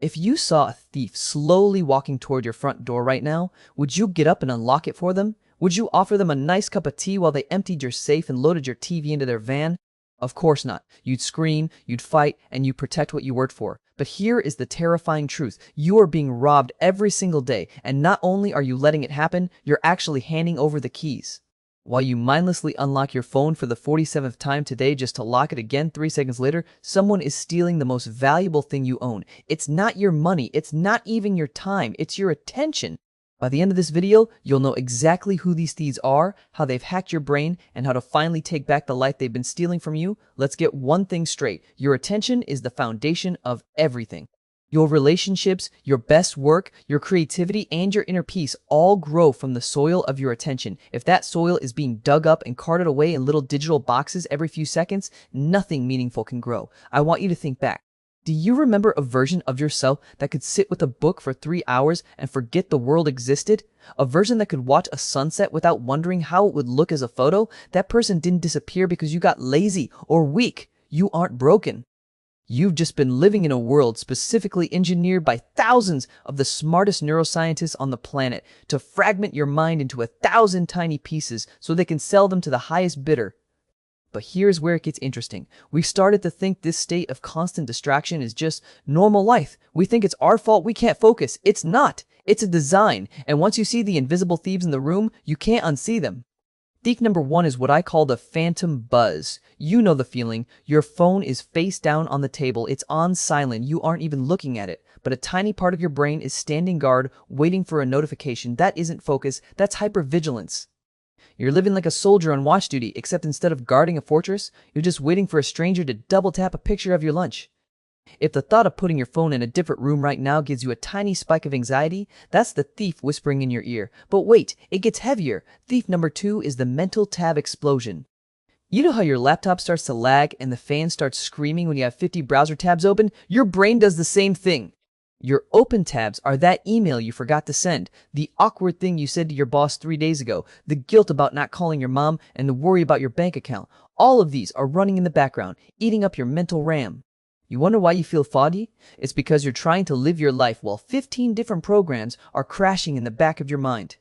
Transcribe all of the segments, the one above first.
If you saw a thief slowly walking toward your front door right now, would you get up and unlock it for them? Would you offer them a nice cup of tea while they emptied your safe and loaded your TV into their van? Of course not. You'd scream, you'd fight, and you'd protect what you worked for. But here is the terrifying truth. You are being robbed every single day, and not only are you letting it happen, you're actually handing over the keys. While you mindlessly unlock your phone for the 47th time today just to lock it again 3 seconds later, someone is stealing the most valuable thing you own. It's not your money, it's not even your time, it's your attention. By the end of this video, you'll know exactly who these thieves are, how they've hacked your brain, and how to finally take back the life they've been stealing from you. Let's get one thing straight. Your attention is the foundation of everything. Your relationships, your best work, your creativity, and your inner peace all grow from the soil of your attention. If that soil is being dug up and carted away in little digital boxes every few seconds, nothing meaningful can grow. I want you to think back. Do you remember a version of yourself that could sit with a book for 3 hours and forget the world existed? A version that could watch a sunset without wondering how it would look as a photo? That person didn't disappear because you got lazy or weak. You aren't broken. You've just been living in a world specifically engineered by thousands of the smartest neuroscientists on the planet to fragment your mind into 1,000 tiny pieces so they can sell them to the highest bidder. But here's where it gets interesting. We started to think this state of constant distraction is just normal life. We think it's our fault we can't focus. It's not. It's a design. And once you see the invisible thieves in the room, you can't unsee them. Thief number 1 is what I call the phantom buzz. You know the feeling. Your phone is face down on the table. It's on silent. You aren't even looking at it. But a tiny part of your brain is standing guard, waiting for a notification. That isn't focus. That's hypervigilance. You're living like a soldier on watch duty, except instead of guarding a fortress, you're just waiting for a stranger to double tap a picture of your lunch. If the thought of putting your phone in a different room right now gives you a tiny spike of anxiety, that's the thief whispering in your ear. But wait, it gets heavier. Thief number 2 is the mental tab explosion. You know how your laptop starts to lag and the fan starts screaming when you have 50 browser tabs open? Your brain does the same thing. Your open tabs are that email you forgot to send, the awkward thing you said to your boss 3 days ago, the guilt about not calling your mom, and the worry about your bank account. All of these are running in the background, eating up your mental RAM. You wonder why you feel foggy? It's because you're trying to live your life while 15 different programs are crashing in the back of your mind.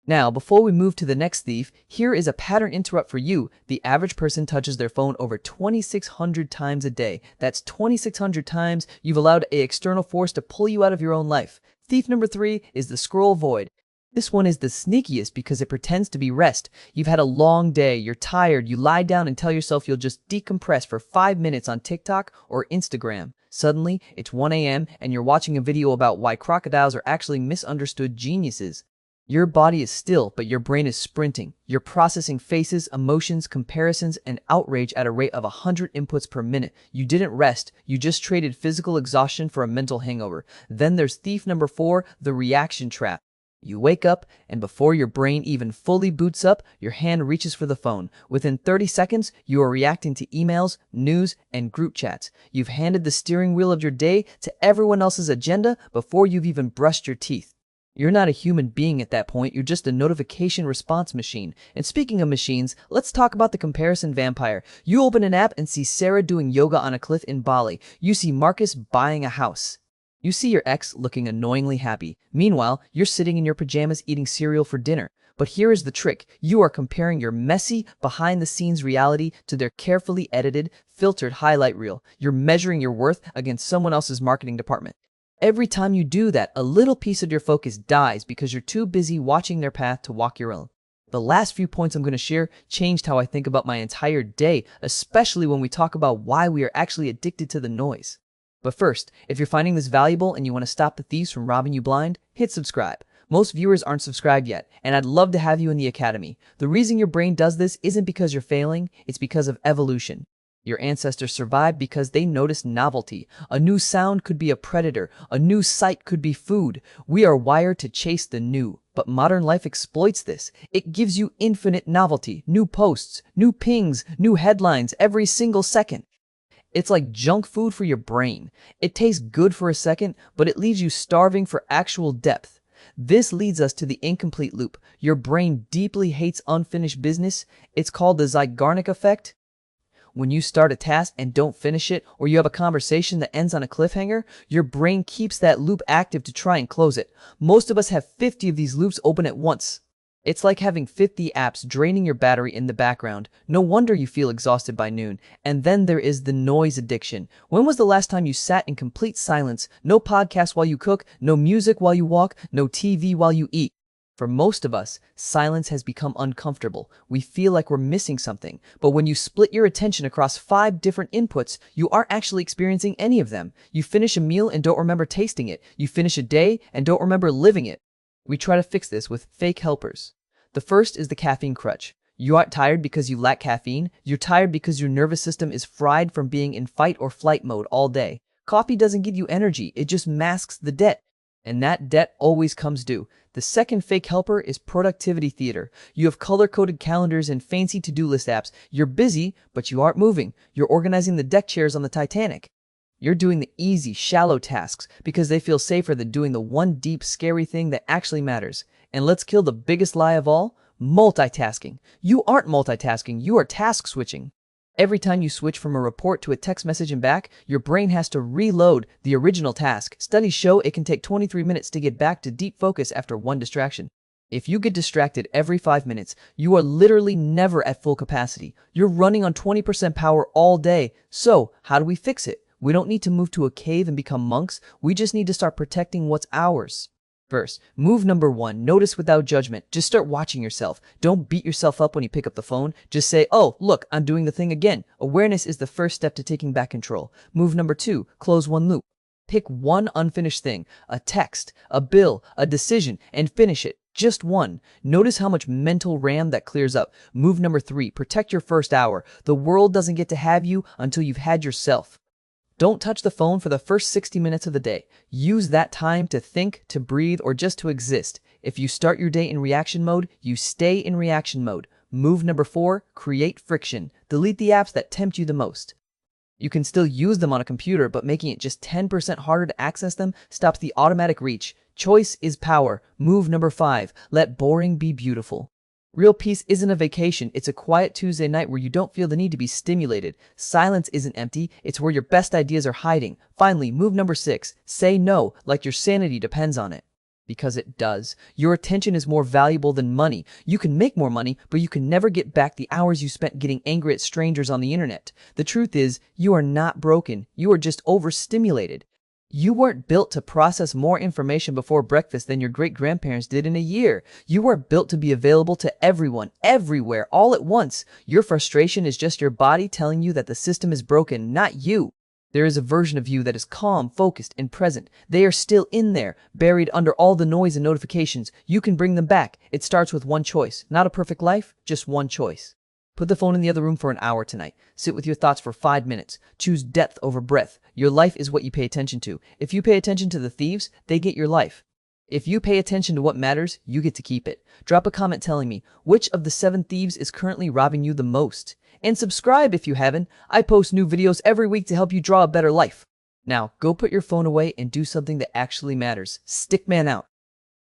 Now, before we move to the next thief, here is a pattern interrupt for you. The average person touches their phone over 2,600 times a day. That's 2,600 times you've allowed an external force to pull you out of your own life. Thief number 3 is the scroll void. This one is the sneakiest because it pretends to be rest. You've had a long day, you're tired, you lie down and tell yourself you'll just decompress for 5 minutes on TikTok or Instagram. Suddenly, it's 1 a.m. and you're watching a video about why crocodiles are actually misunderstood geniuses. Your body is still, but your brain is sprinting. You're processing faces, emotions, comparisons, and outrage at a rate of 100 inputs per minute. You didn't rest. You just traded physical exhaustion for a mental hangover. Then there's thief number 4, the reaction trap. You wake up, and before your brain even fully boots up, your hand reaches for the phone. Within 30 seconds, you are reacting to emails, news, and group chats. You've handed the steering wheel of your day to everyone else's agenda before you've even brushed your teeth. You're not a human being at that point, you're just a notification response machine. And speaking of machines, let's talk about the comparison vampire. You open an app and see Sarah doing yoga on a cliff in Bali. You see Marcus buying a house. You see your ex looking annoyingly happy. Meanwhile, you're sitting in your pajamas eating cereal for dinner. But here is the trick. You are comparing your messy, behind-the-scenes reality to their carefully edited, filtered highlight reel. You're measuring your worth against someone else's marketing department. Every time you do that, a little piece of your focus dies because you're too busy watching their path to walk your own. The last few points I'm going to share changed how I think about my entire day, especially when we talk about why we are actually addicted to the noise. But first, if you're finding this valuable and you want to stop the thieves from robbing you blind, hit subscribe. Most viewers aren't subscribed yet, and I'd love to have you in the academy. The reason your brain does this isn't because you're failing, it's because of evolution. Your ancestors survived because they noticed novelty. A new sound could be a predator. A new sight could be food. We are wired to chase the new, but modern life exploits this. It gives you infinite novelty, new posts, new pings, new headlines every single second. It's like junk food for your brain. It tastes good for a second, but it leaves you starving for actual depth. This leads us to the incomplete loop. Your brain deeply hates unfinished business. It's called the Zeigarnik effect. When you start a task and don't finish it, or you have a conversation that ends on a cliffhanger, your brain keeps that loop active to try and close it. Most of us have 50 of these loops open at once. It's like having 50 apps draining your battery in the background. No wonder you feel exhausted by noon. And then there is the noise addiction. When was the last time you sat in complete silence? No podcast while you cook, no music while you walk, no TV while you eat. For most of us, silence has become uncomfortable. We feel like we're missing something. But when you split your attention across 5 different inputs, you aren't actually experiencing any of them. You finish a meal and don't remember tasting it. You finish a day and don't remember living it. We try to fix this with fake helpers. The first is the caffeine crutch. You aren't tired because you lack caffeine. You're tired because your nervous system is fried from being in fight or flight mode all day. Coffee doesn't give you energy. It just masks the debt. And that debt always comes due. The second fake helper is productivity theater. You have color-coded calendars and fancy to-do list apps. You're busy, but you aren't moving. You're organizing the deck chairs on the Titanic. You're doing the easy, shallow tasks because they feel safer than doing the one deep, scary thing that actually matters. And let's kill the biggest lie of all, multitasking. You aren't multitasking, you are task switching. Every time you switch from a report to a text message and back, your brain has to reload the original task. Studies show it can take 23 minutes to get back to deep focus after one distraction. If you get distracted every 5 minutes, you are literally never at full capacity. You're running on 20% power all day. So, how do we fix it? We don't need to move to a cave and become monks. We just need to start protecting what's ours. First, move number 1, notice without judgment. Just start watching yourself. Don't beat yourself up when you pick up the phone. Just say, oh, look, I'm doing the thing again. Awareness is the first step to taking back control. Move number 2, close one loop. Pick one unfinished thing, a text, a bill, a decision, and finish it. Just one. Notice how much mental RAM that clears up. Move number 3, protect your first hour. The world doesn't get to have you until you've had yourself. Don't touch the phone for the first 60 minutes of the day. Use that time to think, to breathe, or just to exist. If you start your day in reaction mode, you stay in reaction mode. Move number 4, create friction. Delete the apps that tempt you the most. You can still use them on a computer, but making it just 10% harder to access them stops the automatic reach. Choice is power. Move number 5, let boring be beautiful. Real peace isn't a vacation, it's a quiet Tuesday night where you don't feel the need to be stimulated. Silence isn't empty, it's where your best ideas are hiding. Finally, move number 6, say no, like your sanity depends on it. Because it does. Your attention is more valuable than money. You can make more money, but you can never get back the hours you spent getting angry at strangers on the internet. The truth is, you are not broken, you are just overstimulated. You weren't built to process more information before breakfast than your great-grandparents did in a year. You were built to be available to everyone, everywhere, all at once. Your frustration is just your body telling you that the system is broken, not you. There is a version of you that is calm, focused, and present. They are still in there, buried under all the noise and notifications. You can bring them back. It starts with one choice. Not a perfect life, just one choice. Put the phone in the other room for an hour tonight. Sit with your thoughts for 5 minutes. Choose depth over breadth. Your life is what you pay attention to. If you pay attention to the thieves, they get your life. If you pay attention to what matters, you get to keep it. Drop a comment telling me which of the 7 thieves is currently robbing you the most. And subscribe if you haven't. I post new videos every week to help you draw a better life. Now, go put your phone away and do something that actually matters. Stickman out.